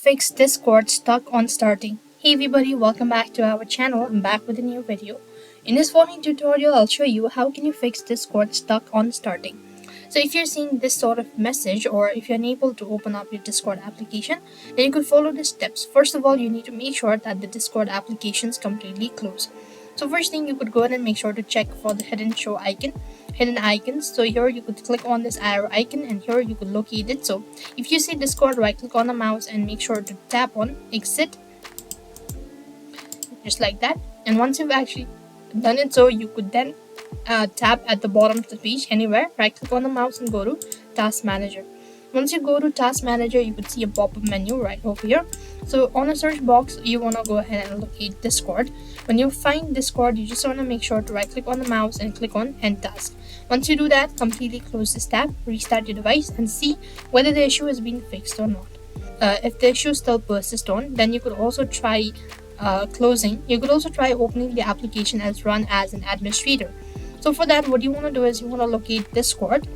fix Discord stuck on starting? Hey everybody, welcome back to our channel. I'm back with a new video. In this following tutorial, I'll show you how can you fix Discord stuck on starting. So if you're seeing this sort of message or if you're unable to open up your Discord application, then you could follow the steps. First of all, you need to make sure that the Discord application is completely closed. So first thing, you could go ahead and make sure to check for the hidden icons. So here you could click on this arrow icon and here you could locate it. So if you see Discord, right click on the mouse and make sure to tap on exit, just like that. And once you've actually done it, so you could then tap at the bottom of the page anywhere, right click on the mouse and go to task manager. Once you go to task manager, you could see a pop-up menu right over here. So on a search box, you want to go ahead and locate Discord. When you find Discord, you just want to make sure to right click on the mouse and click on end task. Once you do that, completely close this tab, restart your device and see whether the issue has been fixed or not. If the issue still persists on, then you could also try opening the application as run as an administrator. So for that, what you want to do is you want to locate Discord.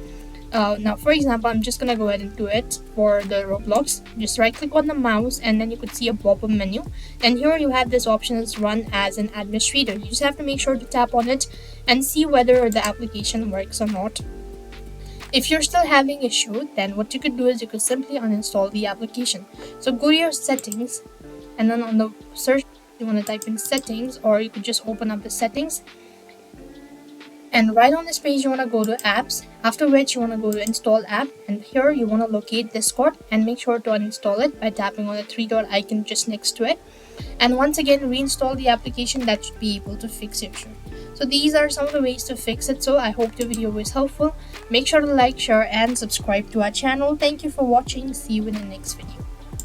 Now for example, I'm just gonna go ahead and do it for the Roblox. Just right click on the mouse and then you could see a pop-up menu, and here you have this option as run as an administrator. You just have to make sure to tap on it and see whether the application works or not. If you're still having issue, then what you could do is you could simply uninstall the application. So go to your settings and then on the search you want to type in settings, or you could just open up the settings. And right on this page, you want to go to apps, after which you want to go to install app, and here you want to locate Discord and make sure to uninstall it by tapping on the three-dot icon just next to it. And once again, reinstall the application. That should be able to fix your issue. So these are some of the ways to fix it. So I hope the video was helpful. Make sure to like, share and subscribe to our channel. Thank you for watching. See you in the next video.